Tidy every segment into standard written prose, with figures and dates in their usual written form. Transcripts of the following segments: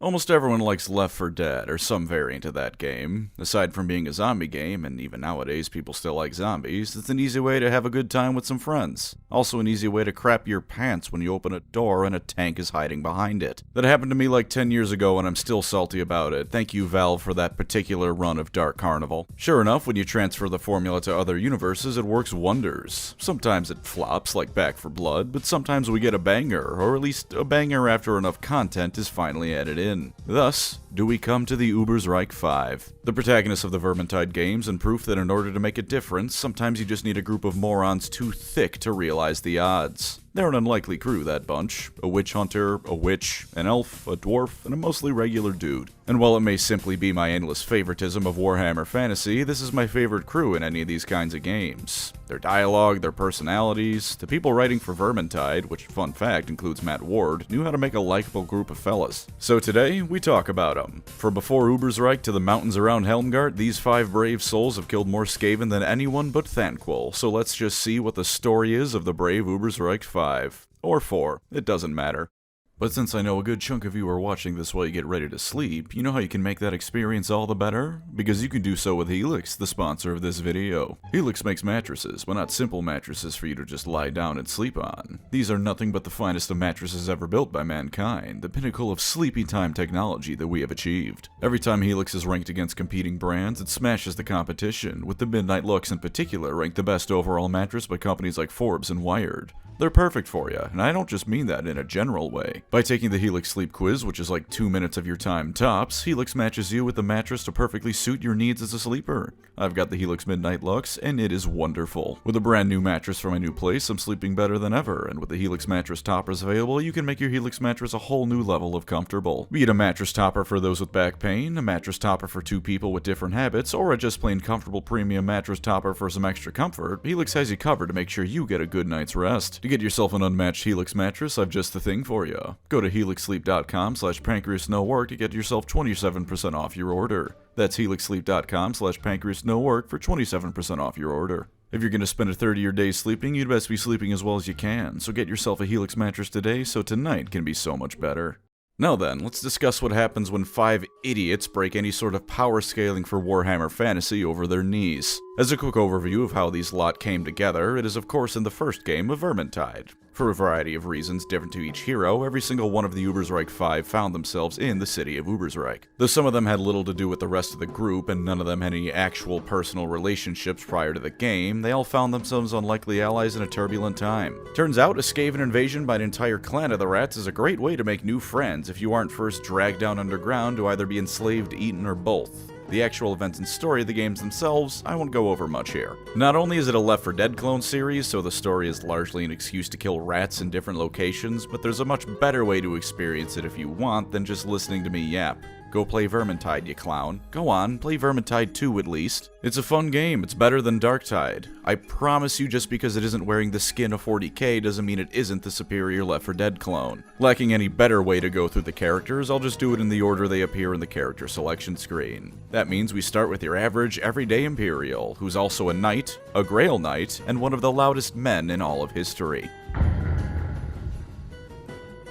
Almost everyone likes Left 4 Dead, or some variant of that game. Aside from being a zombie game, and even nowadays people still like zombies, it's an easy way to have a good time with some friends. Also an easy way to crap your pants when you open a door and a tank is hiding behind it. That happened to me like 10 years ago and I'm still salty about it. Thank you, Valve, for that particular run of Dark Carnival. Sure enough, when you transfer the formula to other universes, it works wonders. Sometimes it flops, like Back 4 Blood, but sometimes we get a banger, or at least a banger after enough content is finally added in. Thus, do we come to the Ubersreik 5. The protagonist of the Vermintide games and proof that in order to make a difference, sometimes you just need a group of morons too thick to realize the odds. They're an unlikely crew, that bunch. A witch hunter, a witch, an elf, a dwarf, and a mostly regular dude. And while it may simply be my endless favoritism of Warhammer Fantasy, this is my favorite crew in any of these kinds of games. Their dialogue, their personalities, the people writing for Vermintide, which, fun fact, includes Matt Ward, knew how to make a likable group of fellas. So today, we talk about them. From before Ubersreik to the mountains around Helmgart, these 5 brave souls have killed more Skaven than anyone but Thanquol, so let's just see what the story is of the brave Ubersreik 5. Or 4, it doesn't matter. But since I know a good chunk of you are watching this while you get ready to sleep, you know how you can make that experience all the better? Because you can do so with Helix, the sponsor of this video. Helix makes mattresses, but not simple mattresses for you to just lie down and sleep on. These are nothing but the finest of mattresses ever built by mankind, the pinnacle of sleepy time technology that we have achieved. Every time Helix is ranked against competing brands, it smashes the competition, with the Midnight Lux in particular ranked the best overall mattress by companies like Forbes and Wired. They're perfect for you, and I don't just mean that in a general way. By taking the Helix Sleep Quiz, which is like 2 minutes of your time tops, Helix matches you with the mattress to perfectly suit your needs as a sleeper. I've got the Helix Midnight Lux, and it is wonderful. With a brand new mattress for my new place, I'm sleeping better than ever, and with the Helix mattress toppers available, you can make your Helix mattress a whole new level of comfortable. Be it a mattress topper for those with back pain, a mattress topper for 2 people with different habits, or a just plain comfortable premium mattress topper for some extra comfort, Helix has you covered to make sure you get a good night's rest. To get yourself an unmatched Helix mattress, I've just the thing for you. Go to helixsleep.com/PancreasNoWork to get yourself 27% off your order. That's helixsleep.com/PancreasNoWork for 27% off your order. If you're going to spend a third of your day sleeping, you'd best be sleeping as well as you can, so get yourself a Helix mattress today so tonight can be so much better. Now then, let's discuss what happens when 5 idiots break any sort of power scaling for Warhammer Fantasy over their knees. As a quick overview of how these lot came together, it is of course in the first game of Vermintide. For a variety of reasons different to each hero, every single one of the Ubersreik 5 found themselves in the city of Ubersreik. Though some of them had little to do with the rest of the group, and none of them had any actual personal relationships prior to the game, they all found themselves unlikely allies in a turbulent time. Turns out, a Skaven invasion by an entire clan of the rats is a great way to make new friends if you aren't first dragged down underground to either be enslaved, eaten, or both. The actual events and story of the games themselves, I won't go over much here. Not only is it a Left 4 Dead clone series, so the story is largely an excuse to kill rats in different locations, but there's a much better way to experience it if you want than just listening to me yap. Go play Vermintide, you clown. Go on, play Vermintide 2 at least. It's a fun game, it's better than Darktide. I promise you, just because it isn't wearing the skin of 40k doesn't mean it isn't the superior Left 4 Dead clone. Lacking any better way to go through the characters, I'll just do it in the order they appear in the character selection screen. That means we start with your average, everyday Imperial, who's also a knight, a Grail Knight, and one of the loudest men in all of history.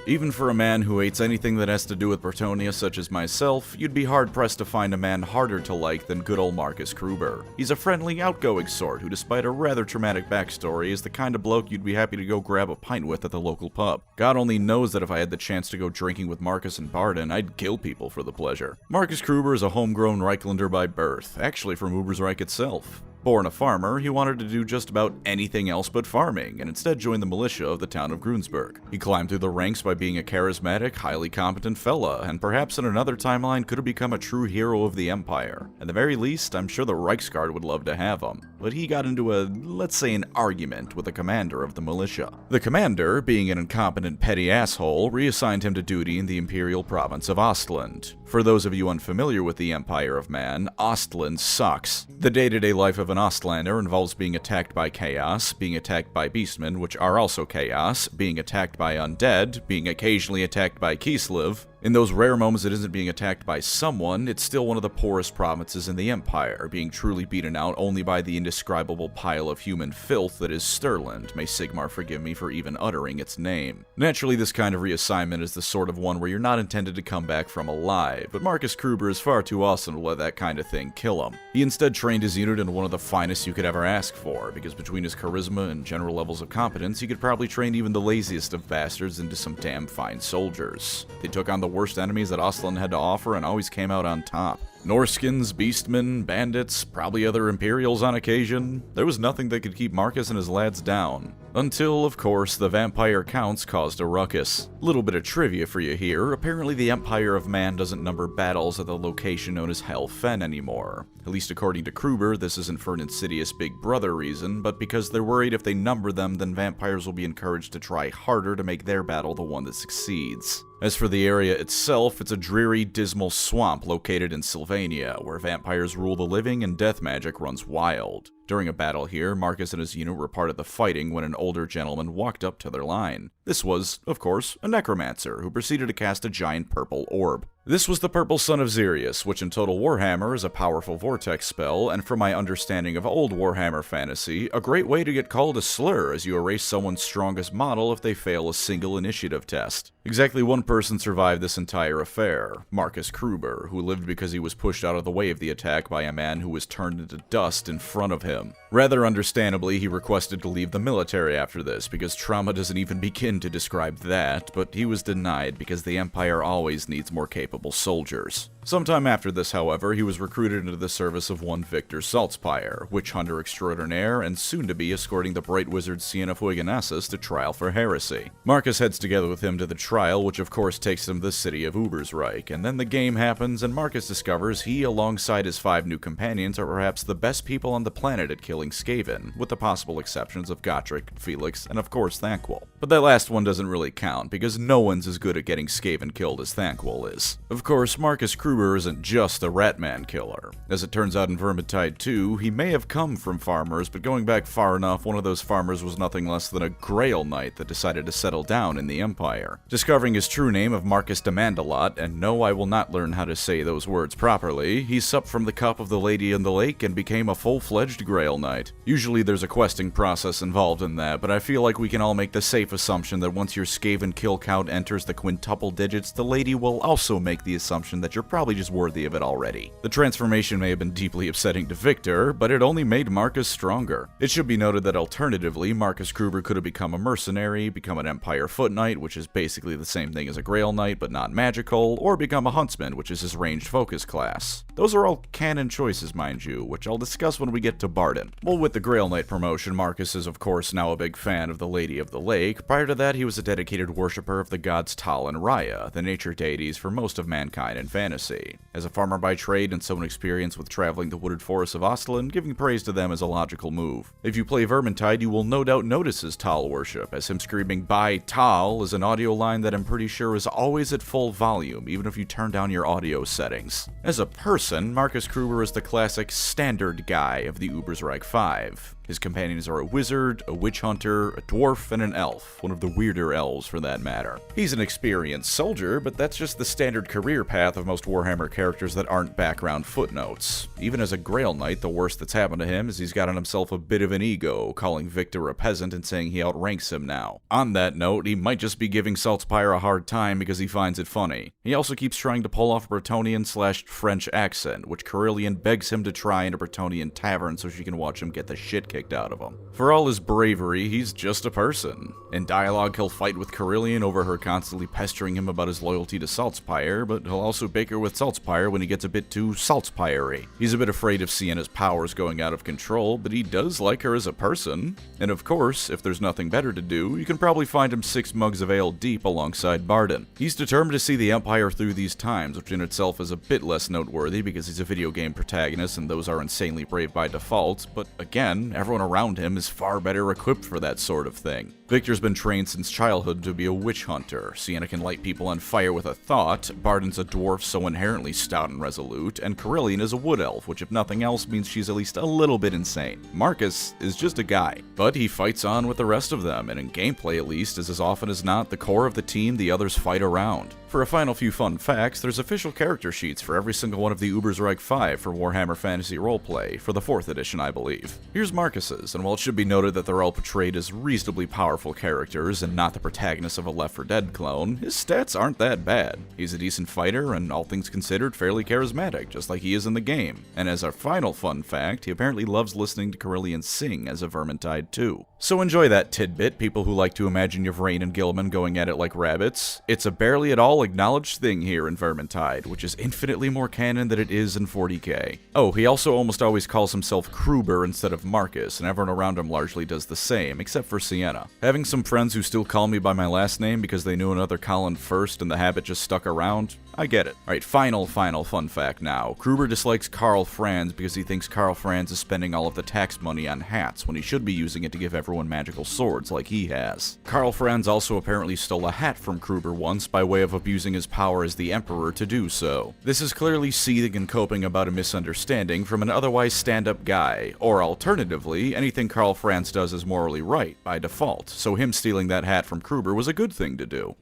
Even for a man who hates anything that has to do with Bretonnia such as myself, you'd be hard-pressed to find a man harder to like than good old Markus Kruber. He's a friendly, outgoing sort who, despite a rather traumatic backstory, is the kind of bloke you'd be happy to go grab a pint with at the local pub. God only knows that if I had the chance to go drinking with Markus and Bardin, I'd kill people for the pleasure. Markus Kruber is a homegrown Reiklander by birth, actually from Ubersreik itself. Born a farmer, he wanted to do just about anything else but farming, and instead joined the militia of the town of Grunsberg. He climbed through the ranks by being a charismatic, highly competent fella, and perhaps in another timeline could have become a true hero of the Empire. At the very least, I'm sure the Reiksguard would love to have him. But he got into a, let's say, an argument with the commander of the militia. The commander, being an incompetent petty asshole, reassigned him to duty in the Imperial province of Ostland. For those of you unfamiliar with the Empire of Man, Ostland sucks. The day-to-day life of an Ostlander involves being attacked by chaos, being attacked by beastmen, which are also chaos, being attacked by undead, being occasionally attacked by Kislev, In those rare moments it isn't being attacked by someone, it's still one of the poorest provinces in the Empire, being truly beaten out only by the indescribable pile of human filth that is Stirland. May Sigmar forgive me for even uttering its name. Naturally, this kind of reassignment is the sort of one where you're not intended to come back from alive, but Markus Kruber is far too awesome to let that kind of thing kill him. He instead trained his unit in one of the finest you could ever ask for, because between his charisma and general levels of competence, he could probably train even the laziest of bastards into some damn fine soldiers. They took on the worst enemies that Ostland had to offer and always came out on top. Norskins, beastmen, bandits, probably other Imperials on occasion. There was nothing that could keep Markus and his lads down. Until, of course, the vampire counts caused a ruckus. Little bit of trivia for you here. Apparently the Empire of Man doesn't number battles at the location known as Hel Fen anymore. At least according to Kruber, this isn't for an insidious big brother reason, but because they're worried if they number them, then vampires will be encouraged to try harder to make their battle the one that succeeds. As for the area itself, it's a dreary, dismal swamp located in Sylvania, where vampires rule the living and death magic runs wild. During a battle here, Markus and his unit were part of the fighting when an older gentleman walked up to their line. This was, of course, a necromancer who proceeded to cast a giant purple orb. This was the Purple Sun of Xerius, which in Total Warhammer is a powerful vortex spell, and from my understanding of old Warhammer fantasy, a great way to get called a slur as you erase someone's strongest model if they fail a single initiative test. Exactly one person survived this entire affair, Markus Kruber, who lived because he was pushed out of the way of the attack by a man who was turned into dust in front of him. Rather understandably, he requested to leave the military after this, because trauma doesn't even begin to describe that, but he was denied because the Empire always needs more capable soldiers. Sometime after this, however, he was recruited into the service of one Victor Saltzpyre, witch hunter extraordinaire, and soon to be escorting the bright wizard Sienna Fuegonassus to trial for heresy. Markus heads together with him to the trial, which of course takes him to the city of Ubersreik, and then the game happens and Markus discovers he, alongside his 5 new companions, are perhaps the best people on the planet at killing Skaven, with the possible exceptions of Gotrek, Felix, and of course Thanquol. But that last one doesn't really count, because no one's as good at getting Skaven killed as Thanquol is. Of course, Markus Kruber isn't just a Ratman killer. As it turns out in Vermintide 2, he may have come from farmers, but going back far enough, one of those farmers was nothing less than a Grail Knight that decided to settle down in the Empire. Discovering his true name of Markus de Mandalot, and no, I will not learn how to say those words properly, he supped from the cup of the Lady in the Lake and became a full-fledged Grail Knight. Usually there's a questing process involved in that, but I feel like we can all make the safe assumption that once your Skaven kill count enters the quintuple digits, the lady will also make the assumption that you're probably just worthy of it already. The transformation may have been deeply upsetting to Victor, but it only made Markus stronger. It should be noted that alternatively, Markus Kruber could have become a mercenary, become an Empire Foot Knight, which is basically the same thing as a Grail Knight but not magical, or become a Huntsman, which is his ranged focus class. Those are all canon choices, mind you, which I'll discuss when we get to Bardin. Well, with the Grail Knight promotion, Markus is of course now a big fan of the Lady of the Lake. Prior to that, he was a dedicated worshipper of the gods TAAL and Raya, the nature deities for most of mankind in fantasy. As a farmer by trade and someone experienced with traveling the wooded forests of Ostland, giving praise to them is a logical move. If you play Vermintide, you will no doubt notice his TAAL worship, as him screaming "By TAAL" is an audio line that I'm pretty sure is always at full volume, even if you turn down your audio settings. As a person, Markus Kruber is the classic standard guy of the Ubersreik 5. His companions are a wizard, a witch hunter, a dwarf, and an elf, one of the weirder elves for that matter. He's an experienced soldier, but that's just the standard career path of most Warhammer characters that aren't background footnotes. Even as a Grail Knight, the worst that's happened to him is he's gotten himself a bit of an ego, calling Victor a peasant and saying he outranks him now. On that note, he might just be giving Saltzpyre a hard time because he finds it funny. He also keeps trying to pull off a Bretonnian/French accent, which Kerillian begs him to try in a Bretonnian tavern so she can watch him get the shit kicked out of him. For all his bravery, he's just a person. In dialogue, he'll fight with Kerillian over her constantly pestering him about his loyalty to Saltzpyre, but he'll also bicker with Saltzpyre when he gets a bit too Saltzpyre-y. He's a bit afraid of Sienna's powers going out of control, but he does like her as a person. And of course, if there's nothing better to do, you can probably find him 6 mugs of ale deep alongside Bardin. He's determined to see the Empire through these times, which in itself is a bit less noteworthy because he's a video game protagonist and those are insanely brave by default, but again, everyone around him is far better equipped for that sort of thing. Victor's been trained since childhood to be a witch hunter. Sienna can light people on fire with a thought, Bardin's a dwarf so inherently stout and resolute, and Kerillian is a wood elf, which if nothing else means she's at least a little bit insane. Markus is just a guy, but he fights on with the rest of them, and in gameplay at least is as often as not the core of the team the others fight around. For a final few fun facts, there's official character sheets for every single one of the Ubersreik 5 for Warhammer Fantasy Roleplay, for the 4th edition I believe. Here's Markus's, and while it should be noted that they're all portrayed as reasonably powerful characters and not the protagonists of a Left 4 Dead clone, his stats aren't that bad. He's a decent fighter and, all things considered, fairly charismatic, just like he is in the game. And as our final fun fact, he apparently loves listening to Kerillian sing as a Vermintide too. So enjoy that tidbit, people who like to imagine Yvraine and Gilman going at it like rabbits. It's a barely at all acknowledged thing here in Vermintide, which is infinitely more canon than it is in 40k. Oh, he also almost always calls himself Kruber instead of Markus, and everyone around him largely does the same, except for Sienna. Having some friends who still call me by my last name because they knew another Colin first and the habit just stuck around, I get it. Alright, final fun fact now. Kruber dislikes Karl Franz because he thinks Karl Franz is spending all of the tax money on hats when he should be using it to give everyone magical swords like he has. Karl Franz also apparently stole a hat from Kruber once by way of abusing his power as the Emperor to do so. This is clearly seething and coping about a misunderstanding from an otherwise stand-up guy, or alternatively, anything Karl Franz does is morally right by default, so him stealing that hat from Kruber was a good thing to do.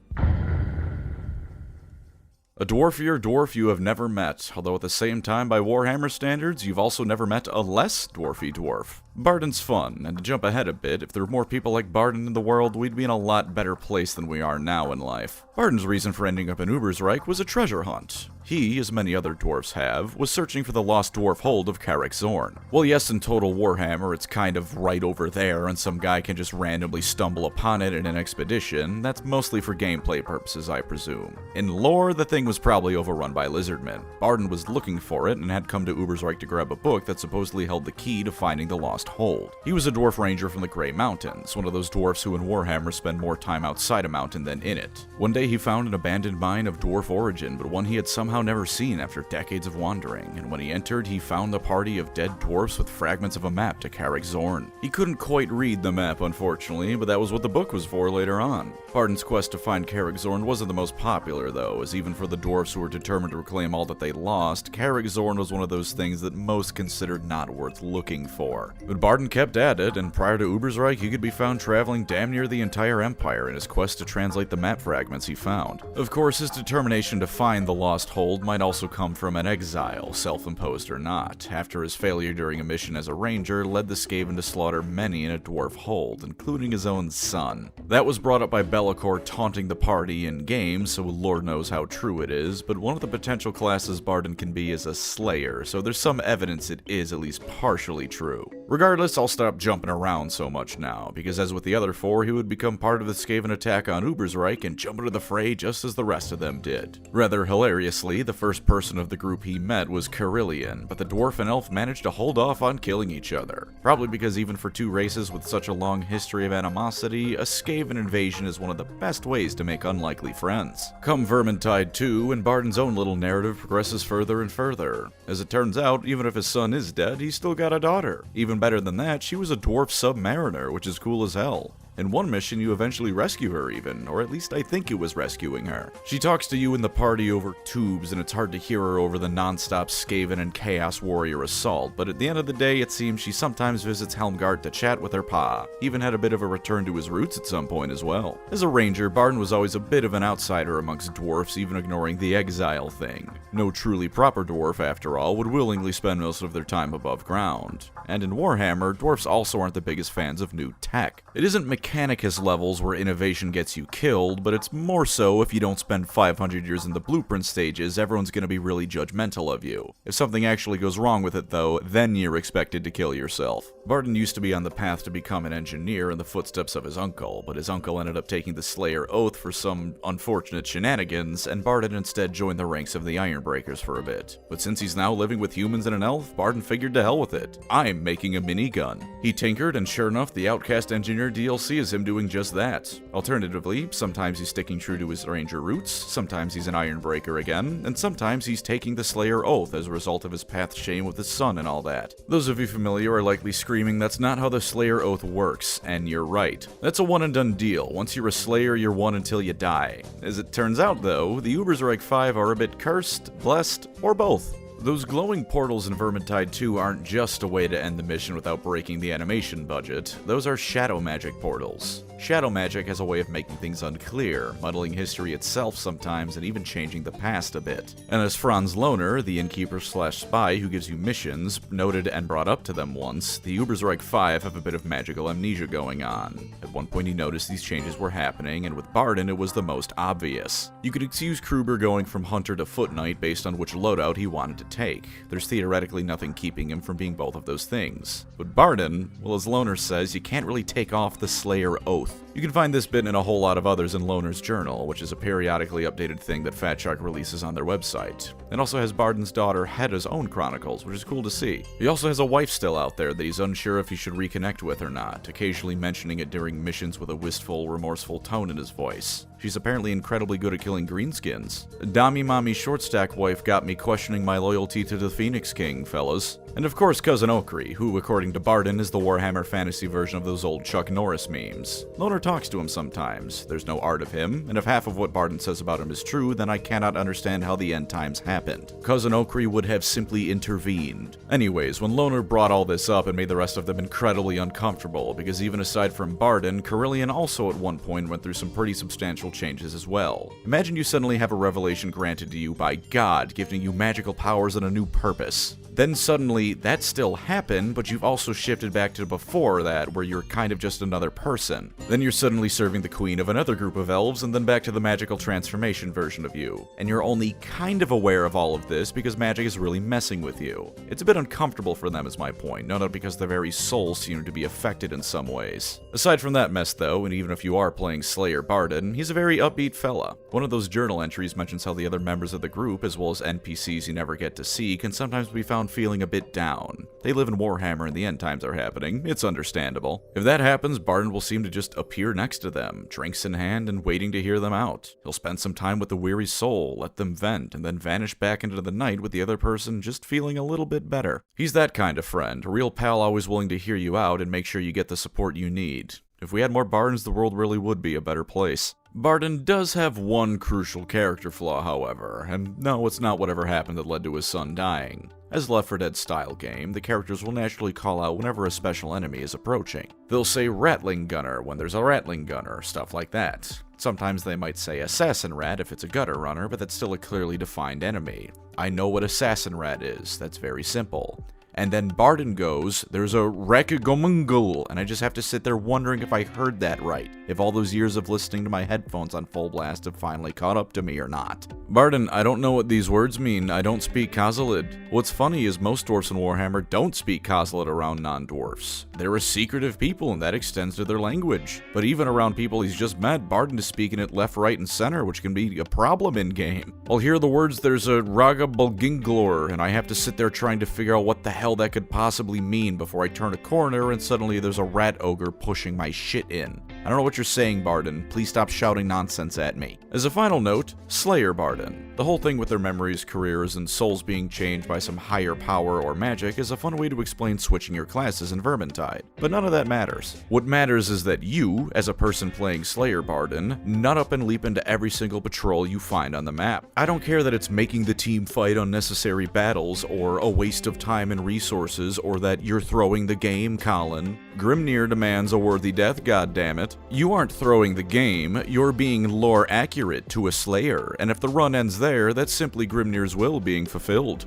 A dwarfier dwarf you have never met, although at the same time, by Warhammer standards, you've also never met a less dwarfy dwarf. Bardin's fun, and to jump ahead a bit, if there were more people like Bardin in the world, we'd be in a lot better place than we are now in life. Bardin's reason for ending up in Ubersreik was a treasure hunt. He, as many other dwarfs have, was searching for the lost dwarf hold of Goreksson. Well, yes, in Total Warhammer, it's kind of right over there, and some guy can just randomly stumble upon it in an expedition. That's mostly for gameplay purposes, I presume. In lore, the thing was probably overrun by lizardmen. Bardin was looking for it, and had come to Ubersreik to grab a book that supposedly held the key to finding the lost hold. He was a dwarf ranger from the Grey Mountains, one of those dwarfs who in Warhammer spend more time outside a mountain than in it. One day he found an abandoned mine of dwarf origin, but one he had somehow never seen after decades of wandering, and when he entered, he found a party of dead dwarfs with fragments of a map to Goreksson. He couldn't quite read the map, unfortunately, but that was what the book was for later on. Bardin's quest to find Goreksson wasn't the most popular, though, as even for the dwarfs who were determined to reclaim all that they lost, Goreksson was one of those things that most considered not worth looking for. But Bardin kept at it, and prior to Ubersreik, he could be found traveling damn near the entire Empire in his quest to translate the map fragments he found. Of course, his determination to find the lost hold might also come from an exile, self-imposed or not, after his failure during a mission as a ranger led the Skaven to slaughter many in a dwarf hold, including his own son. That was brought up by Be'lakor taunting the party in-game, so Lord knows how true it is, but one of the potential classes Bardin can be is a slayer, so there's some evidence it is at least partially true. Regardless, I'll stop jumping around so much now, because as with the other four, he would become part of the Skaven attack on Ubersreik and jump into the fray just as the rest of them did. Rather hilariously, the first person of the group he met was Kerillian, but the dwarf and elf managed to hold off on killing each other. Probably because even for two races with such a long history of animosity, a Skaven invasion is one of the best ways to make unlikely friends. Come Vermintide 2, and Bardin's own little narrative progresses further and further. As it turns out, even if his son is dead, he's still got a daughter. Even better than that, she was a dwarf submariner, which is cool as hell. In one mission, you eventually rescue her even, or at least I think it was rescuing her. She talks to you in the party over tubes, and it's hard to hear her over the non-stop Skaven and Chaos Warrior assault, but at the end of the day, it seems she sometimes visits Helmgart to chat with her pa. Even had a bit of a return to his roots at some point as well. As a ranger, Bardin was always a bit of an outsider amongst dwarfs, even ignoring the exile thing. No truly proper dwarf, after all, would willingly spend most of their time above ground. And in Warhammer, dwarfs also aren't the biggest fans of new tech. It isn't Mechanicus levels where innovation gets you killed, but it's more so if you don't spend 500 years in the blueprint stages, everyone's gonna be really judgmental of you. If something actually goes wrong with it though, then you're expected to kill yourself. Bardin used to be on the path to become an engineer in the footsteps of his uncle, but his uncle ended up taking the Slayer Oath for some unfortunate shenanigans, and Bardin instead joined the ranks of the Ironbreakers for a bit. But since he's now living with humans and an elf, Bardin figured to hell with it. I'm making a minigun. He tinkered, and sure enough, the Outcast Engineer DLC is him doing just that. Alternatively, sometimes he's sticking true to his ranger roots, sometimes he's an Ironbreaker again, and sometimes he's taking the Slayer Oath as a result of his past shame with his son and all that. Those of you familiar are likely screaming that's not how the Slayer Oath works, and you're right. That's a one and done deal. Once you're a Slayer, you're one until you die. As it turns out though, the Ubersreik 5 are a bit cursed, blessed, or both. Those glowing portals in Vermintide 2 aren't just a way to end the mission without breaking the animation budget. Those are shadow magic portals. Shadow magic has a way of making things unclear, muddling history itself sometimes, and even changing the past a bit. And as Franz Lohner, the innkeeper/spy who gives you missions, noted and brought up to them once, the Ubersreik 5 have a bit of magical amnesia going on. At one point he noticed these changes were happening, and with Bardin it was the most obvious. You could excuse Kruber going from hunter to foot knight based on which loadout he wanted to take. There's theoretically nothing keeping him from being both of those things. But Bardin, well, as Lohner says, you can't really take off the Slayer Oath. You can find this bit and a whole lot of others in Lohner's journal, which is a periodically updated thing that Fat Shark releases on their website. It also has Bardin's daughter Hedda's own chronicles, which is cool to see. He also has a wife still out there that he's unsure if he should reconnect with or not, occasionally mentioning it during missions with a wistful, remorseful tone in his voice. She's apparently incredibly good at killing greenskins. Dami Mami Shortstack wife got me questioning my loyalty to the Phoenix King, fellas. And of course Cousin Okri, who according to Bardin is the Warhammer Fantasy version of those old Chuck Norris memes. Lohner talks to him sometimes, there's no art of him, and if half of what Bardin says about him is true, then I cannot understand how the end times happened. Cousin Okri would have simply intervened. Anyways, when Lohner brought all this up, it made the rest of them incredibly uncomfortable, because even aside from Bardin, Kerillian also at one point went through some pretty substantial changes as well. Imagine you suddenly have a revelation granted to you by God, giving you magical powers and a new purpose. Then suddenly, that still happened, but you've also shifted back to before that, where you're kind of just another person. Then you're suddenly serving the queen of another group of elves, and then back to the magical transformation version of you. And you're only kind of aware of all of this because magic is really messing with you. It's a bit uncomfortable for them is my point, no doubt because their very souls seem to be affected in some ways. Aside from that mess though, and even if you are playing Slayer Bardin, he's a very upbeat fella. One of those journal entries mentions how the other members of the group, as well as NPCs you never get to see, can sometimes be found feeling a bit down. They live in Warhammer and the end times are happening, it's understandable. If that happens, Bardin will seem to just appear next to them, drinks in hand and waiting to hear them out. He'll spend some time with the weary soul, let them vent, and then vanish back into the night with the other person just feeling a little bit better. He's that kind of friend, a real pal always willing to hear you out and make sure you get the support you need. If we had more Bardins, the world really would be a better place. Bardin does have one crucial character flaw, however, and no, it's not whatever happened that led to his son dying. As Left 4 Dead style game, the characters will naturally call out whenever a special enemy is approaching. They'll say Rattling Gunner when there's a Rattling Gunner, stuff like that. Sometimes they might say Assassin Rat if it's a gutter runner, but that's still a clearly defined enemy. I know what Assassin Rat is, that's very simple. And then Bardin goes, there's a Rekagomungul, and I just have to sit there wondering if I heard that right, if all those years of listening to my headphones on full blast have finally caught up to me or not. Bardin, I don't know what these words mean, I don't speak Khazalid. What's funny is most dwarfs in Warhammer don't speak Khazalid around non-dwarfs. They're a secretive people and that extends to their language. But even around people he's just met, Bardin is speaking it left, right, and center, which can be a problem in-game. I'll hear the words, there's a Raga Bulginglor, and I have to sit there trying to figure out what the hell that could possibly mean before I turn a corner and suddenly there's a rat ogre pushing my shit in. I don't know what you're saying, Bardin. Please stop shouting nonsense at me. As a final note, Slayer Bardin. The whole thing with their memories, careers, and souls being changed by some higher power or magic is a fun way to explain switching your classes in Vermintide. But none of that matters. What matters is that you, as a person playing Slayer Bardin, nut up and leap into every single patrol you find on the map. I don't care that it's making the team fight unnecessary battles, or a waste of time and resources, or that you're throwing the game, Colin. Grimnir demands a worthy death, goddammit. You aren't throwing the game, you're being lore accurate to a Slayer, and if the run ends there, that's simply Grimnir's will being fulfilled.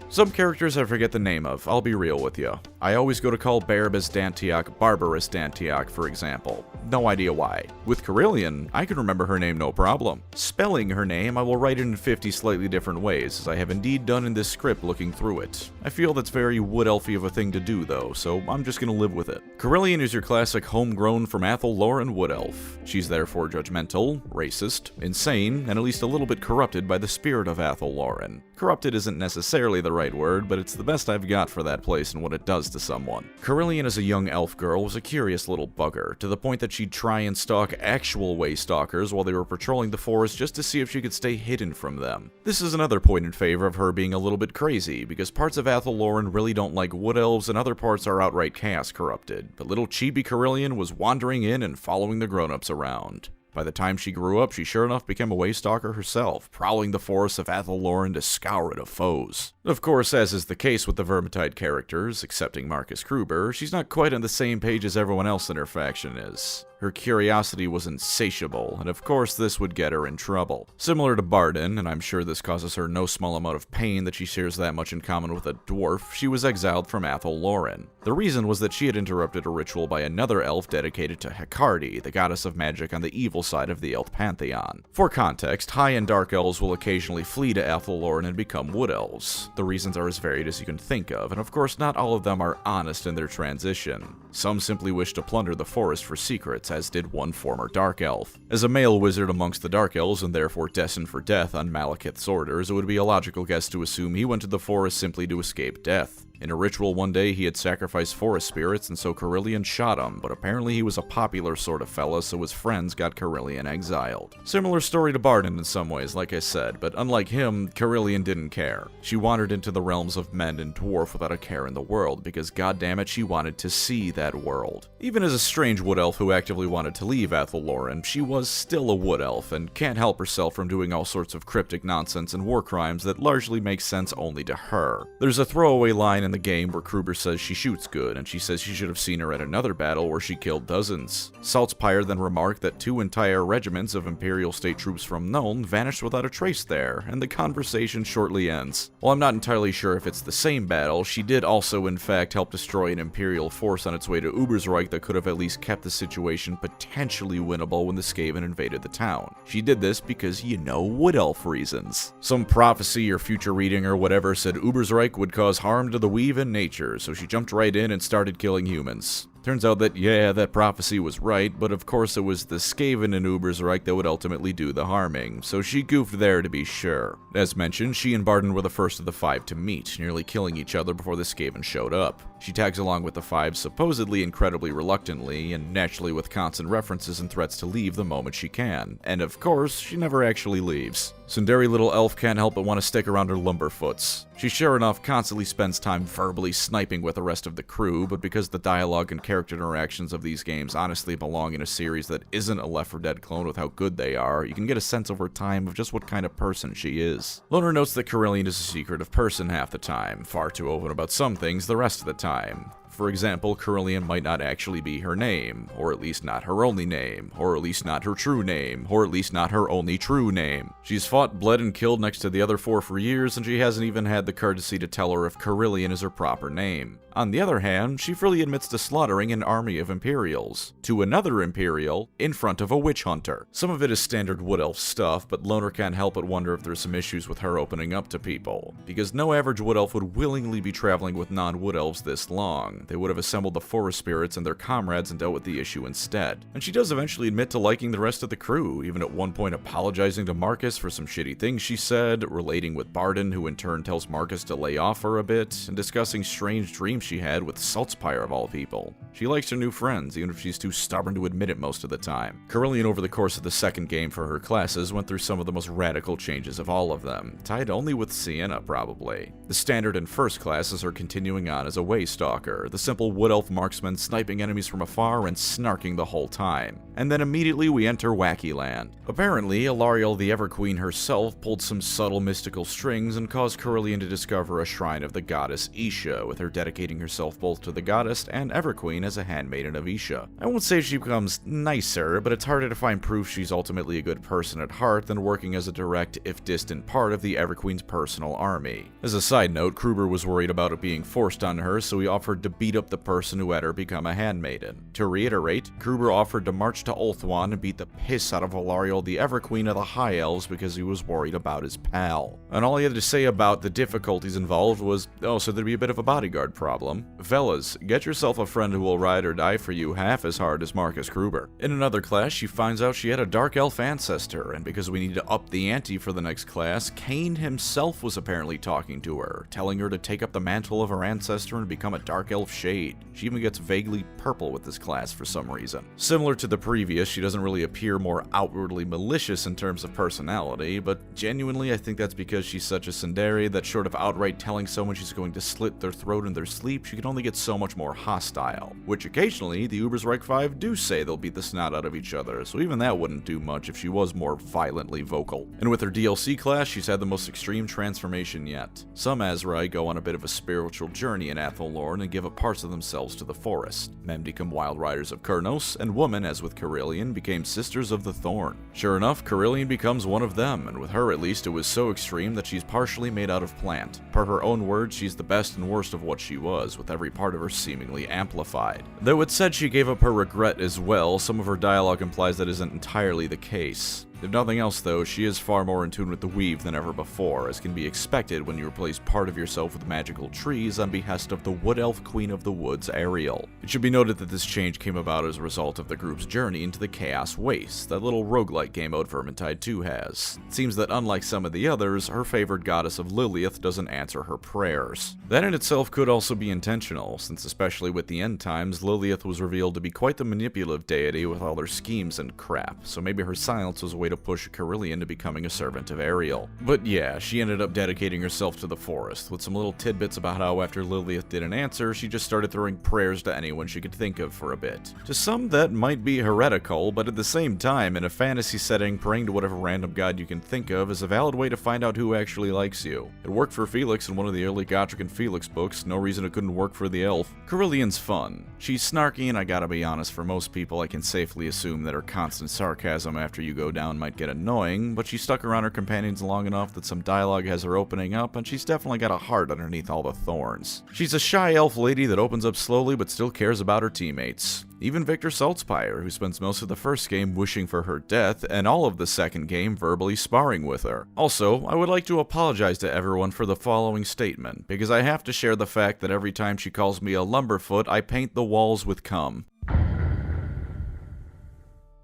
Some characters I forget the name of, I'll be real with you. I always go to call Barabbas Dantiok Barbarous Dantiok, for example. No idea why. With Kerillian, I can remember her name no problem. Spelling her name, I will write it in 50 slightly different ways, as I have indeed done in this script looking through it. I feel that's very Wood Elfy of a thing to do though, so I'm just gonna live with it. Kerillian is your classic homegrown from Athel Lauren Wood Elf. She's therefore judgmental, racist, insane, and at least a little bit corrupted by the spirit of Athel Lauren. Corrupted isn't necessarily the right word, but it's the best I've got for that place and what it does to someone. Kerillian as a young elf girl was a curious little bugger, to the point that she'd try and stalk actual way stalkers while they were patrolling the forest just to see if she could stay hidden from them. This is another point in favor of her being a little bit crazy, because parts of Athel Lauren really don't like wood elves and other parts are outright chaos corrupted, but little chibi Kerillian was wandering in and following the grown-ups around. By the time she grew up, she sure enough became a waystalker herself, prowling the forests of Athelloren to scour it of foes. Of course, as is the case with the Vermintide characters, excepting Markus Kruber, she's not quite on the same page as everyone else in her faction is. Her curiosity was insatiable, and of course this would get her in trouble. Similar to Bardin, and I'm sure this causes her no small amount of pain that she shares that much in common with a dwarf, she was exiled from Athelloren. The reason was that she had interrupted a ritual by another elf dedicated to Hekardi, the goddess of magic on the evil side of the elf pantheon. For context, high and dark elves will occasionally flee to Athelloren and become wood elves. The reasons are as varied as you can think of, and of course not all of them are honest in their transition. Some simply wish to plunder the forest for secrets, as did one former Dark Elf. As a male wizard amongst the Dark Elves and therefore destined for death on Malekith's orders, it would be a logical guess to assume he went to the forest simply to escape death. In a ritual one day, he had sacrificed forest spirits, and so Kerillian shot him, but apparently he was a popular sort of fella, so his friends got Kerillian exiled. Similar story to Bardin in some ways, like I said, but unlike him, Kerillian didn't care. She wandered into the realms of men and dwarf without a care in the world, because goddammit she wanted to see that world. Even as a strange wood elf who actively wanted to leave Athelloren, she was still a wood elf, and can't help herself from doing all sorts of cryptic nonsense and war crimes that largely make sense only to her. There's a throwaway line in the game where Kruber says she shoots good, and she says she should have seen her at another battle where she killed dozens. Saltzpyre then remarked that 2 entire regiments of Imperial state troops from Nuln vanished without a trace there, and the conversation shortly ends. While I'm not entirely sure if it's the same battle, she did also in fact help destroy an Imperial force on its way to Ubersreik that could have at least kept the situation potentially winnable when the Skaven invaded the town. She did this because, you know, wood elf reasons. Some prophecy or future reading or whatever said Ubersreik would cause harm to the weave in nature, so she jumped right in and started killing humans. Turns out that, yeah, that prophecy was right, but of course it was the Skaven in Ubersreik that would ultimately do the harming, so she goofed there to be sure. As mentioned, she and Bardin were the first of the 5 to meet, nearly killing each other before the Skaven showed up. She tags along with the 5 supposedly incredibly reluctantly, and naturally with constant references and threats to leave the moment she can. And of course, she never actually leaves. Tsundere little elf can't help but want to stick around her lumberfoots. She sure enough constantly spends time verbally sniping with the rest of the crew, but because the dialogue and character interactions of these games honestly belong in a series that isn't a Left 4 Dead clone with how good they are, you can get a sense over time of just what kind of person she is. Loner notes that Kerillian is a secretive person half the time, far too open about some things the rest of the time. For example, Kerillian might not actually be her name, or at least not her only name, or at least not her true name, or at least not her only true name. She's fought, bled, and killed next to the other 4 for years, and she hasn't even had the courtesy to tell her if Kerillian is her proper name. On the other hand, she freely admits to slaughtering an army of Imperials, to another Imperial, in front of a witch hunter. Some of it is standard wood elf stuff, but Loner can't help but wonder if there's some issues with her opening up to people, because no average wood elf would willingly be traveling with non-wood elves this long. They would have assembled the forest spirits and their comrades and dealt with the issue instead. And she does eventually admit to liking the rest of the crew, even at one point apologizing to Markus for some shitty things she said, relating with Bardin, who in turn tells Markus to lay off her a bit, and discussing strange dreams she had with Saltzpyre of all people. She likes her new friends, even if she's too stubborn to admit it most of the time. Kerillian, over the course of the second game for her classes, went through some of the most radical changes of all of them, tied only with Sienna probably. The standard and first classes are continuing on as a waystalker, the simple wood elf marksman sniping enemies from afar and snarking the whole time. And then immediately we enter Wacky Land. Apparently, Alariel the Everqueen herself pulled some subtle mystical strings and caused Kerillian to discover a shrine of the goddess Isha, with her dedicating herself both to the goddess and Everqueen as a handmaiden of Isha. I won't say she becomes nicer, but it's harder to find proof she's ultimately a good person at heart than working as a direct, if distant, part of the Everqueen's personal army. As a side note, Kruber was worried about it being forced on her, so he offered to beat up the person who had her become a handmaiden. To reiterate, Kruber offered to march to Ulthuan and beat the piss out of Alariel the Everqueen of the High Elves because he was worried about his pal. And all he had to say about the difficulties involved was, oh, so there'd be a bit of a bodyguard problem. Fellas, get yourself a friend who will ride or die for you half as hard as Markus Kruber. In another class, she finds out she had a dark elf ancestor, and because we need to up the ante for the next class, Cain himself was apparently talking to her, telling her to take up the mantle of her ancestor and become a dark elf elf shade. She even gets vaguely purple with this class for some reason. Similar to the previous, she doesn't really appear more outwardly malicious in terms of personality, but genuinely I think that's because she's such a tsundere that short of outright telling someone she's going to slit their throat in their sleep, she can only get so much more hostile. Which occasionally, the Ubersreik 5 do say they'll beat the snot out of each other, so even that wouldn't do much if she was more violently vocal. And with her DLC class, she's had the most extreme transformation yet. Some Azrai go on a bit of a spiritual journey in Athelorn and give up parts of themselves to the forest. Men become wild riders of Kurnos, and women, as with Kerillian, became sisters of the Thorn. Sure enough, Kerillian becomes one of them, and with her at least it was so extreme that she's partially made out of plant. Per her own words, she's the best and worst of what she was, with every part of her seemingly amplified. Though it's said she gave up her regret as well, some of her dialogue implies that isn't entirely the case. If nothing else though, she is far more in tune with the weave than ever before, as can be expected when you replace part of yourself with magical trees on behest of the Wood Elf Queen of the Woods, Ariel. It should be noted that this change came about as a result of the group's journey into the Chaos Waste, that little roguelike game mode Vermintide 2 has. It seems that unlike some of the others, her favored goddess of Lilith doesn't answer her prayers. That in itself could also be intentional, since especially with the end times, Lilith was revealed to be quite the manipulative deity with all their schemes and crap, so maybe her silence was a way to push Kerillian to becoming a servant of Ariel. But yeah, she ended up dedicating herself to the forest, with some little tidbits about how after Lilith didn't answer, she just started throwing prayers to anyone she could think of for a bit. To some, that might be heretical, but at the same time, in a fantasy setting, praying to whatever random god you can think of is a valid way to find out who actually likes you. It worked for Felix in one of the early Gotrek and Felix books, no reason it couldn't work for the elf. Kerillian's fun. She's snarky, and I gotta be honest, for most people I can safely assume that her constant sarcasm after you go down might get annoying, but she stuck around her companions long enough that some dialogue has her opening up, and she's definitely got a heart underneath all the thorns. She's a shy elf lady that opens up slowly but still cares about her teammates. Even Victor Saltzpyre, who spends most of the first game wishing for her death, and all of the second game verbally sparring with her. Also, I would like to apologize to everyone for the following statement, because I have to share the fact that every time she calls me a lumberfoot, I paint the walls with cum.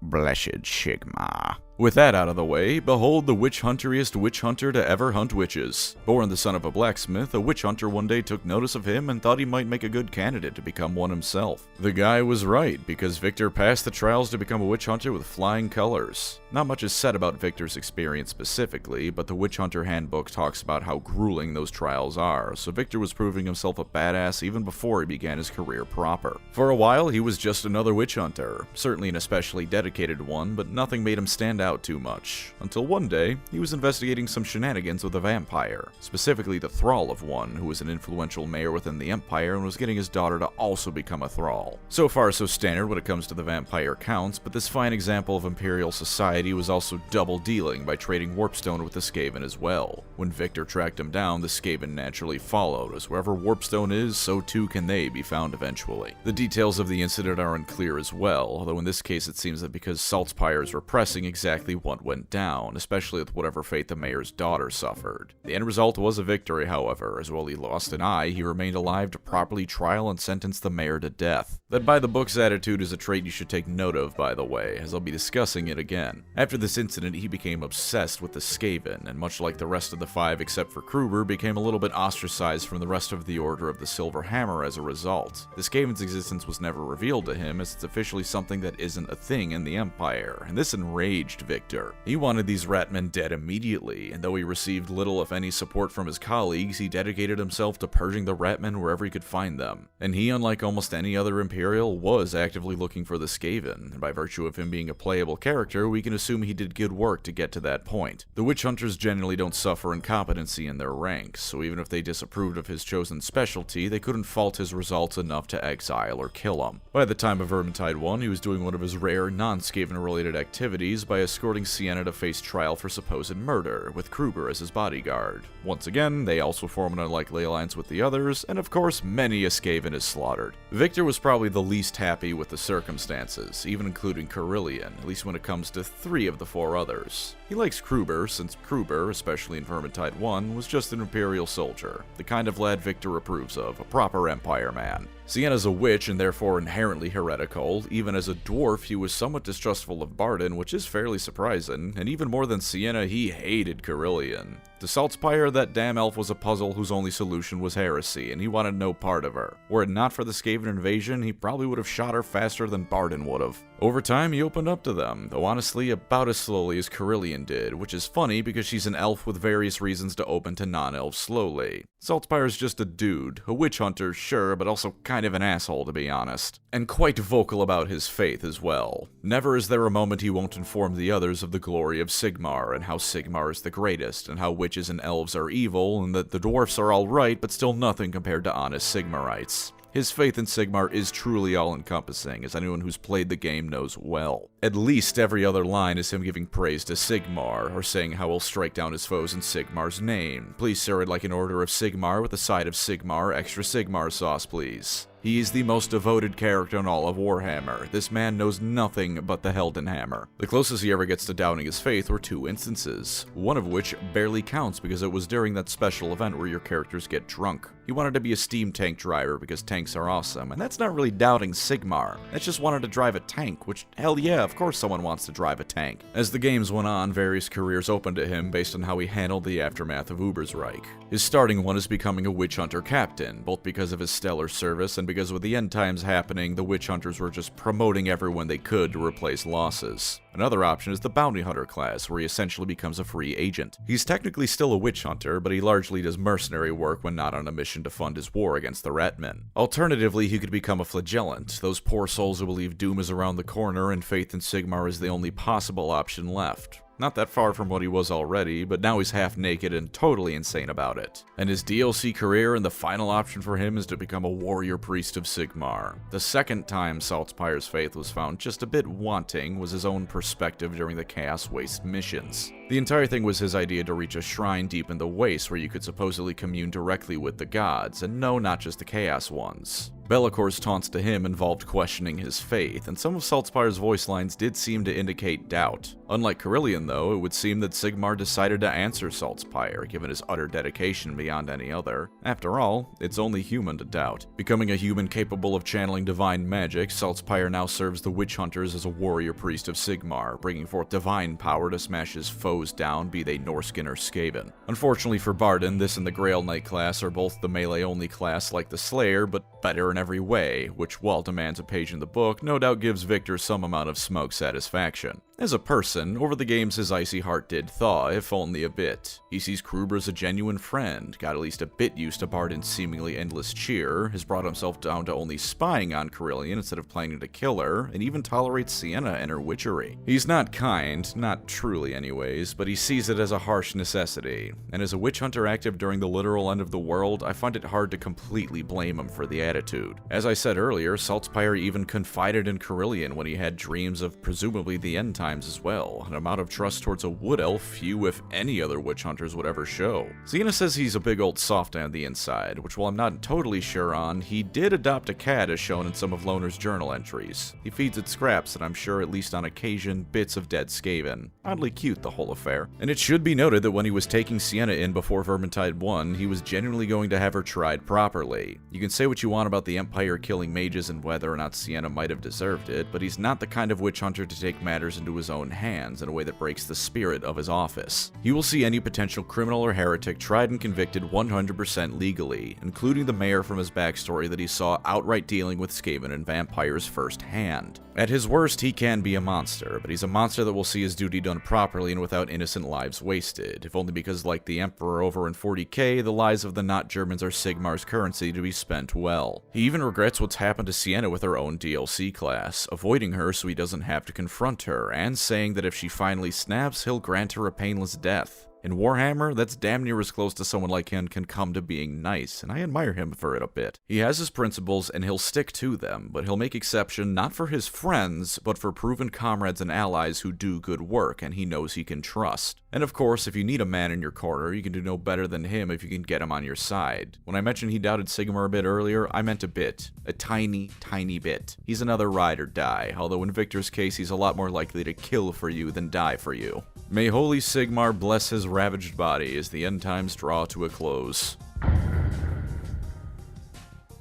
Blessed Sigma. With that out of the way, behold the witch-hunteriest witch hunter to ever hunt witches. Born the son of a blacksmith, a witch hunter one day took notice of him and thought he might make a good candidate to become one himself. The guy was right, because Victor passed the trials to become a witch hunter with flying colors. Not much is said about Victor's experience specifically, but the Witch Hunter Handbook talks about how grueling those trials are, so Victor was proving himself a badass even before he began his career proper. For a while, he was just another witch hunter, certainly an especially dedicated one, but nothing made him stand out too much. Until one day, he was investigating some shenanigans with a vampire, specifically the thrall of one, who was an influential mayor within the Empire and was getting his daughter to also become a thrall. So far so standard when it comes to the vampire counts, but this fine example of Imperial society was also double-dealing by trading Warpstone with the Skaven as well. When Victor tracked him down, the Skaven naturally followed, as wherever Warpstone is, so too can they be found eventually. The details of the incident are unclear as well, although in this case it seems that because Saltzpyre is repressing exactly what went down, especially with whatever fate the mayor's daughter suffered. The end result was a victory, however, as while he lost an eye, he remained alive to properly trial and sentence the mayor to death. That by the book's attitude is a trait you should take note of, by the way, as I'll be discussing it again. After this incident, he became obsessed with the Skaven, and much like the rest of the five except for Kruber, became a little bit ostracized from the rest of the Order of the Silver Hammer as a result. The Skaven's existence was never revealed to him, as it's officially something that isn't a thing in the Empire, and this enraged Victor. He wanted these ratmen dead immediately, and though he received little if any support from his colleagues, he dedicated himself to purging the ratmen wherever he could find them. And he, unlike almost any other Imperial, was actively looking for the Skaven, and by virtue of him being a playable character, we can assume he did good work to get to that point. The witch hunters generally don't suffer incompetency in their ranks, so even if they disapproved of his chosen specialty, they couldn't fault his results enough to exile or kill him. By the time of Vermintide 1, he was doing one of his rare non-Skaven-related activities by escorting Sienna to face trial for supposed murder, with Kruber as his bodyguard. Once again, they also form an unlikely alliance with the others, and of course, many a Skaven is slaughtered. Victor was probably the least happy with the circumstances, even including Kerillian, at least when it comes to 3 of the 4 others. He likes Kruber, since Kruber, especially in Vermintide 1, was just an Imperial soldier, the kind of lad Victor approves of, a proper Empire man. Sienna's a witch and therefore inherently heretical. Even as a dwarf, he was somewhat distrustful of Bardin, which is fairly surprising, and even more than Sienna, he hated Kerillian. To Saltzpyre, that damn elf was a puzzle whose only solution was heresy, and he wanted no part of her. Were it not for the Skaven invasion, he probably would have shot her faster than Bardin would have. Over time, he opened up to them, though honestly about as slowly as Kerillian did, which is funny because she's an elf with various reasons to open to non-elves slowly. Saltzpyre's just a dude, a witch hunter, sure, but also kind of an asshole to be honest. And quite vocal about his faith as well. Never is there a moment he won't inform the others of the glory of Sigmar, and how Sigmar is the greatest, and how witches and elves are evil, and that the dwarfs are alright, but still nothing compared to honest Sigmarites. His faith in Sigmar is truly all-encompassing, as anyone who's played the game knows well. At least every other line is him giving praise to Sigmar, or saying how he'll strike down his foes in Sigmar's name. Please sir, I'd like an order of Sigmar with a side of Sigmar, extra Sigmar sauce please. He is the most devoted character in all of Warhammer. This man knows nothing but the Heldenhammer. The closest he ever gets to doubting his faith were 2 instances, one of which barely counts because it was during that special event where your characters get drunk. He wanted to be a steam tank driver because tanks are awesome, and that's not really doubting Sigmar. That's just wanted to drive a tank, which, hell yeah, of course someone wants to drive a tank. As the games went on, various careers opened to him based on how he handled the aftermath of Ubersreik. His starting one is becoming a witch hunter captain, both because of his stellar service and because with the end times happening, the witch hunters were just promoting everyone they could to replace losses. Another option is the bounty hunter class, where he essentially becomes a free agent. He's technically still a witch hunter, but he largely does mercenary work when not on a mission to fund his war against the Ratmen. Alternatively, he could become a flagellant, those poor souls who believe doom is around the corner and faith in Sigmar is the only possible option left. Not that far from what he was already, but now he's half naked and totally insane about it. And his DLC career and the final option for him is to become a warrior priest of Sigmar. The second time Saltzpyre's faith was found just a bit wanting was his own perspective during the Chaos Waste missions. The entire thing was his idea to reach a shrine deep in the waste where you could supposedly commune directly with the gods, and no, not just the Chaos ones. Bellacor's taunts to him involved questioning his faith, and some of Saltzpyre's voice lines did seem to indicate doubt. Unlike Kerillian though, it would seem that Sigmar decided to answer Saltzpyre, given his utter dedication beyond any other. After all, it's only human to doubt. Becoming a human capable of channeling divine magic, Saltzpyre now serves the witch hunters as a warrior priest of Sigmar, bringing forth divine power to smash his foes down, be they Norskin or Skaven. Unfortunately for Bardin, this and the Grail Knight class are both the melee-only class like the Slayer, but better in every way, which, while demands a page in the book, no doubt gives Victor some amount of smug satisfaction. As a person, over the games his icy heart did thaw, if only a bit. He sees Kruber as a genuine friend, got at least a bit used to Bardin's seemingly endless cheer, has brought himself down to only spying on Kerillian instead of planning to kill her, and even tolerates Sienna and her witchery. He's not kind, not truly anyways, but he sees it as a harsh necessity, and as a witch hunter active during the literal end of the world, I find it hard to completely blame him for the attitude. As I said earlier, Saltzpyre even confided in Kerillian when he had dreams of presumably the end times as well, an amount of trust towards a wood elf few if any other witch hunters would ever show. Sienna says he's a big old soft on the inside, which while I'm not totally sure on, he did adopt a cat as shown in some of Loner's journal entries. He feeds it scraps and I'm sure at least on occasion bits of dead Skaven. Oddly cute, the whole affair. And it should be noted that when he was taking Sienna in before Vermintide 1, he was genuinely going to have her tried properly. You can say what you want about the Empire killing mages and whether or not Sienna might have deserved it, but he's not the kind of witch hunter to take matters into his own hands in a way that breaks the spirit of his office. He will see any potential criminal or heretic tried and convicted 100% legally, including the mayor from his backstory that he saw outright dealing with Skaven and vampires firsthand. At his worst, he can be a monster, but he's a monster that will see his duty done properly and without innocent lives wasted, if only because, like the Emperor over in 40k, the lives of the not-Germans are Sigmar's currency to be spent well. He even regrets what's happened to Sienna with her own DLC class, avoiding her so he doesn't have to confront her, and saying that if she finally snaps, he'll grant her a painless death. In Warhammer, that's damn near as close to someone like him can come to being nice, and I admire him for it a bit. He has his principles and he'll stick to them, but he'll make exception not for his friends, but for proven comrades and allies who do good work and he knows he can trust. And of course, if you need a man in your corner, you can do no better than him if you can get him on your side. When I mentioned he doubted Sigmar a bit earlier, I meant a bit. A tiny, tiny bit. He's another ride or die, although in Victor's case he's a lot more likely to kill for you than die for you. May holy Sigmar bless his ravaged body as the end times draw to a close.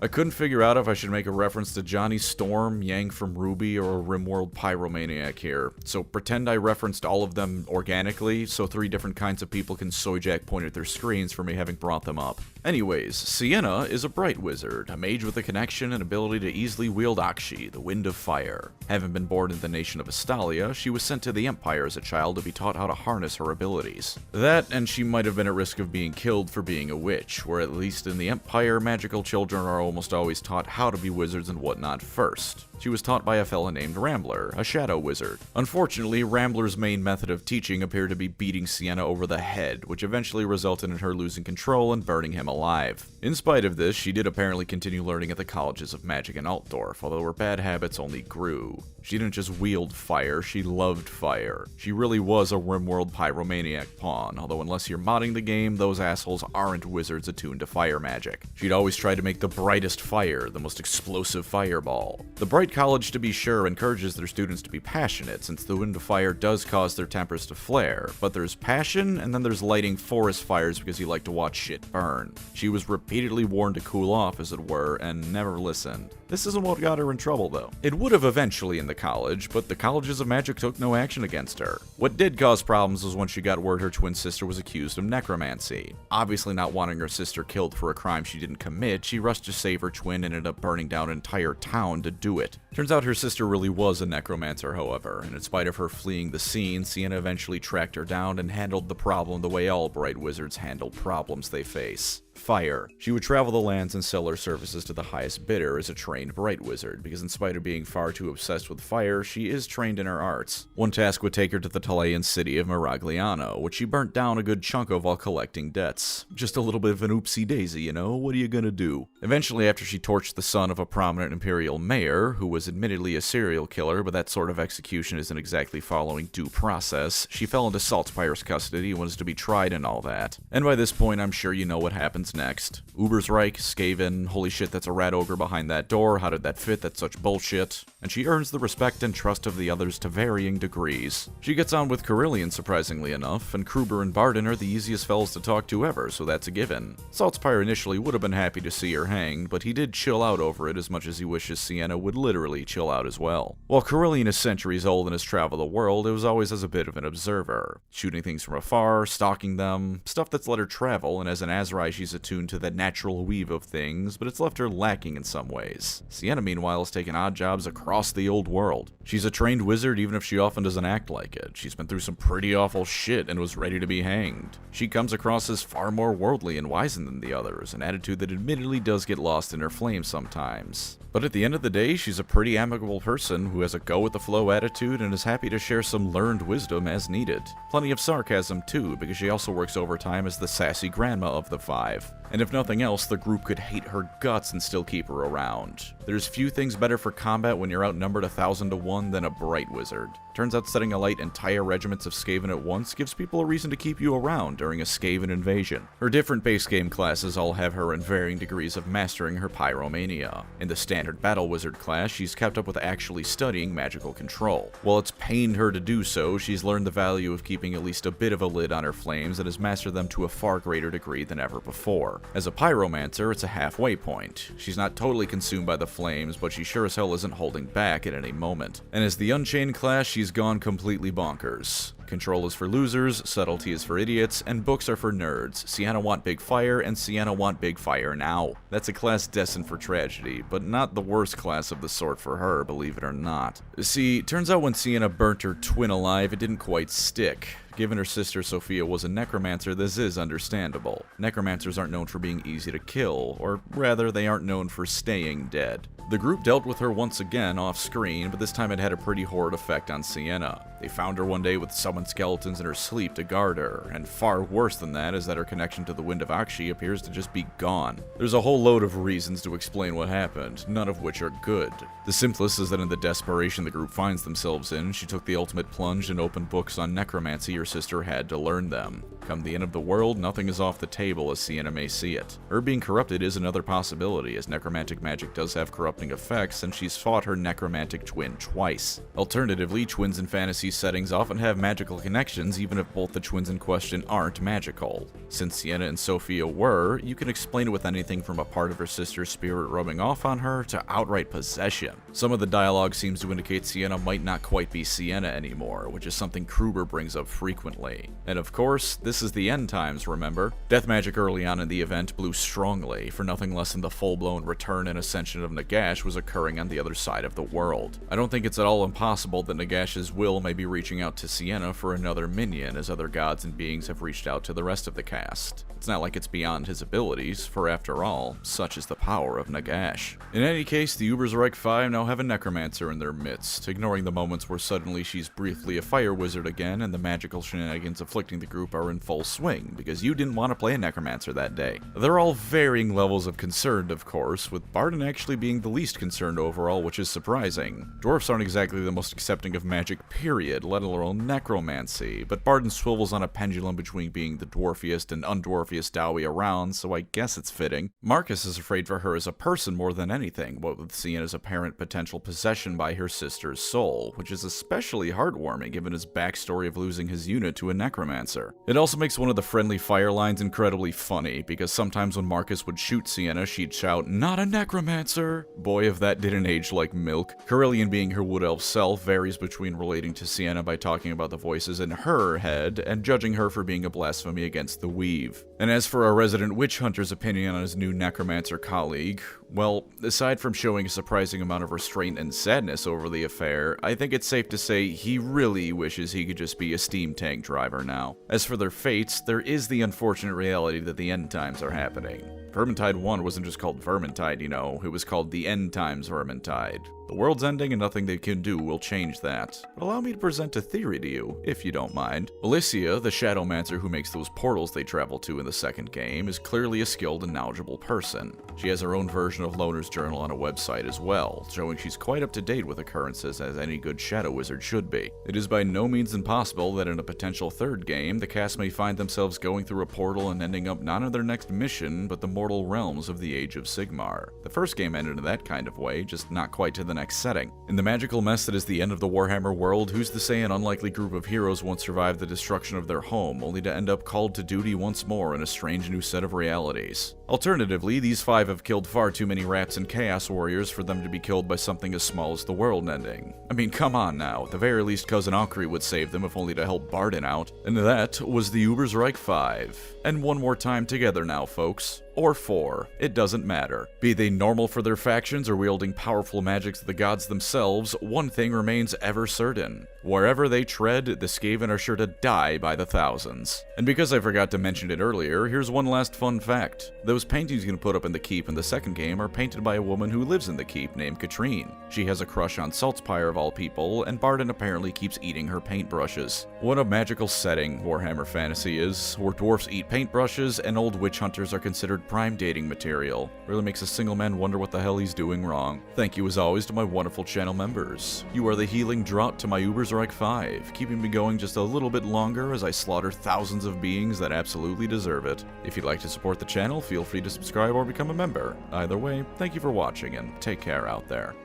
I couldn't figure out if I should make a reference to Johnny Storm, Yang from Ruby, or a RimWorld Pyromaniac here, so pretend I referenced all of them organically, so 3 different kinds of people can soyjack point at their screens for me having brought them up. Anyways, Sienna is a bright wizard, a mage with a connection and ability to easily wield Akshi, the Wind of Fire. Having been born in the nation of Astalia, she was sent to the Empire as a child to be taught how to harness her abilities. That, and she might have been at risk of being killed for being a witch, where at least in the Empire, magical children are almost always taught how to be wizards and whatnot first. She was taught by a fella named Rambler, a shadow wizard. Unfortunately, Rambler's main method of teaching appeared to be beating Sienna over the head, which eventually resulted in her losing control and burning him alive. In spite of this, she did apparently continue learning at the colleges of magic in Altdorf, although her bad habits only grew. She didn't just wield fire, she loved fire. She really was a RimWorld Pyromaniac pawn, although unless you're modding the game, those assholes aren't wizards attuned to fire magic. She'd always try to make the brightest fire, the most explosive fireball. The Bright College, to be sure, encourages their students to be passionate, since the Wind of Fire does cause their tempers to flare, but there's passion, and then there's lighting forest fires because you like to watch shit burn. She was repeatedly warned to cool off, as it were, and never listened. This isn't what got her in trouble, though. It would have eventually in the college, but the colleges of magic took no action against her. What did cause problems was when she got word her twin sister was accused of necromancy. Obviously not wanting her sister killed for a crime she didn't commit, she rushed to save her twin and ended up burning down an entire town to do it. Turns out her sister really was a necromancer, however, and in spite of her fleeing the scene, Sienna eventually tracked her down and handled the problem the way all bright wizards handle problems they face. Fire. She would travel the lands and sell her services to the highest bidder as a trained bright wizard, because in spite of being far too obsessed with fire, she is trained in her arts. One task would take her to the Talayan city of Miragliano, which she burnt down a good chunk of while collecting debts. Just a little bit of an oopsie daisy, you know? What are you gonna do? Eventually, after she torched the son of a prominent imperial mayor, who was admittedly a serial killer, but that sort of execution isn't exactly following due process, she fell into Saltzpyre's custody and was to be tried and all that. And by this point, I'm sure you know what happens next. Ubersreik, Skaven, holy shit, that's a rat ogre behind that door, how did that fit, that's such bullshit. And she earns the respect and trust of the others to varying degrees. She gets on with Kerillian surprisingly enough, and Kruber and Bardin are the easiest fellas to talk to ever, so that's a given. Saltzpyre initially would have been happy to see her hanged, but he did chill out over it as much as he wishes Sienna would literally chill out as well. While Kerillian is centuries old and has traveled the world, it was always as a bit of an observer, shooting things from afar, stalking them, stuff that's let her travel, and as an Azrai she's attuned to the natural weave of things, but it's left her lacking in some ways. Sienna, meanwhile, has taken odd jobs across the old world. She's a trained wizard even if she often doesn't act like it. She's been through some pretty awful shit and was ready to be hanged. She comes across as far more worldly and wizened than the others, an attitude that admittedly does get lost in her flame sometimes. But at the end of the day, she's a pretty amicable person who has a go-with-the-flow attitude and is happy to share some learned wisdom as needed. Plenty of sarcasm too, because she also works overtime as the sassy grandma of the 5. And if nothing else, the group could hate her guts and still keep her around. There's few things better for combat when you're outnumbered 1,000 to 1 than a bright wizard. Turns out setting alight entire regiments of Skaven at once gives people a reason to keep you around during a Skaven invasion. Her different base game classes all have her in varying degrees of mastering her pyromania. In the standard battle wizard class, she's kept up with actually studying magical control. While it's pained her to do so, she's learned the value of keeping at least a bit of a lid on her flames and has mastered them to a far greater degree than ever before. As a pyromancer, it's a halfway point. She's not totally consumed by the flames, but she sure as hell isn't holding back at any moment. And as the Unchained class, she's gone completely bonkers. Control is for losers, subtlety is for idiots, and books are for nerds. Sienna want big fire, and Sienna want big fire now. That's a class destined for tragedy, but not the worst class of the sort for her, believe it or not. See, turns out when Sienna burnt her twin alive, it didn't quite stick. Given her sister Sophia was a necromancer, this is understandable. Necromancers aren't known for being easy to kill, or rather, they aren't known for staying dead. The group dealt with her once again off-screen, but this time it had a pretty horrid effect on Sienna. They found her one day with summoned skeletons in her sleep to guard her, and far worse than that is that her connection to the Wind of Akshi appears to just be gone. There's a whole load of reasons to explain what happened, none of which are good. The simplest is that in the desperation the group finds themselves in, she took the ultimate plunge and opened books on necromancy her sister had to learn them. Come the end of the world, nothing is off the table as Sienna may see it. Her being corrupted is another possibility, as necromantic magic does have corrupting effects, and she's fought her necromantic twin twice. Alternatively, twins in fantasy these settings often have magical connections even if both the twins in question aren't magical. Since Sienna and Sophia were, you can explain it with anything from a part of her sister's spirit rubbing off on her to outright possession. Some of the dialogue seems to indicate Sienna might not quite be Sienna anymore, which is something Kruber brings up frequently. And of course, this is the end times, remember? Death magic early on in the event blew strongly, for nothing less than the full-blown return and ascension of Nagash was occurring on the other side of the world. I don't think it's at all impossible that Nagash's will may be reaching out to Sienna for another minion, as other gods and beings have reached out to the rest of the cast. It's not like it's beyond his abilities, for after all, such is the power of Nagash. In any case, the Ubersreik 5 now have a necromancer in their midst, ignoring the moments where suddenly she's briefly a fire wizard again and the magical shenanigans afflicting the group are in full swing, because you didn't want to play a necromancer that day. They're all varying levels of concerned, of course, with Bardin actually being the least concerned overall, which is surprising. Dwarfs aren't exactly the most accepting of magic, period, let alone necromancy, but Bardin swivels on a pendulum between being the dwarfiest and undwarfiest dowie around, so I guess it's fitting. Markus is afraid for her as a person more than anything, what with Sienna's apparent potential possession by her sister's soul, which is especially heartwarming given his backstory of losing his unit to a necromancer. It also makes one of the friendly fire lines incredibly funny, because sometimes when Markus would shoot Sienna, she'd shout, "Not a necromancer!" Boy, if that didn't age like milk. Kerillian, being her wood elf self, varies between relating to Sienna by talking about the voices in her head, and judging her for being a blasphemy against the weave. And as for our resident witch hunter's opinion on his new necromancer colleague, well, aside from showing a surprising amount of restraint and sadness over the affair, I think it's safe to say he really wishes he could just be a steam tank driver now. As for their fates, there is the unfortunate reality that the end times are happening. Vermintide 1 wasn't just called Vermintide, you know, it was called the End Times Vermintide. The world's ending and nothing they can do will change that. But allow me to present a theory to you, if you don't mind. Alicia, the Shadowmancer who makes those portals they travel to in the second game, is clearly a skilled and knowledgeable person. She has her own version of Loner's Journal on a website as well, showing she's quite up to date with occurrences as any good Shadow Wizard should be. It is by no means impossible that in a potential third game, the cast may find themselves going through a portal and ending up not on their next mission, but the mortal realms of the Age of Sigmar. The first game ended in that kind of way, just not quite to the next setting. In the magical mess that is the end of the Warhammer world, who's to say an unlikely group of heroes won't survive the destruction of their home, only to end up called to duty once more in a strange new set of realities. Alternatively, these 5 have killed far too many rats and chaos warriors for them to be killed by something as small as the world ending. I mean, come on now, at the very least Cousin Aukri would save them if only to help Bardin out. And that was the Ubersreik 5. And one more time together now, folks. Or 4, it doesn't matter. Be they normal for their factions or wielding powerful magics of the gods themselves, one thing remains ever certain. Wherever they tread, the Skaven are sure to die by the thousands. And because I forgot to mention it earlier, here's one last fun fact. Those paintings you can put up in the keep in the second game are painted by a woman who lives in the keep named Katrine. She has a crush on Saltzpyre of all people, and Bardin apparently keeps eating her paintbrushes. What a magical setting Warhammer Fantasy is, where dwarfs eat paintbrushes and old witch hunters are considered prime dating material. Really makes a single man wonder what the hell he's doing wrong. Thank you as always to my wonderful channel members. You are the healing draught to my Ubersreik 5, keeping me going just a little bit longer as I slaughter thousands of beings that absolutely deserve it. If you'd like to support the channel, feel free to subscribe or become a member. Either way, thank you for watching and take care out there.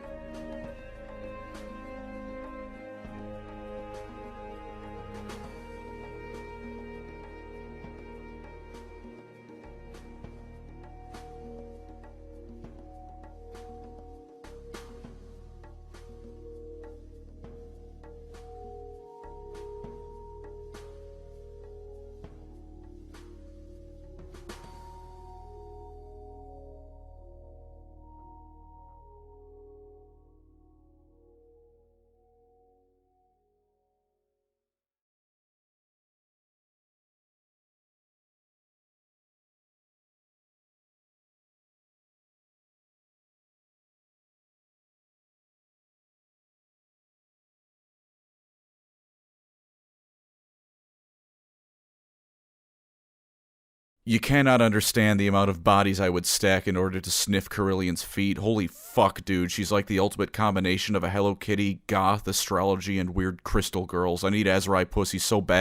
You cannot understand the amount of bodies I would stack in order to sniff Kerillian's feet. Holy fuck, dude. She's like the ultimate combination of a Hello Kitty, goth, astrology, and weird crystal girls. I need Azrai pussy so bad.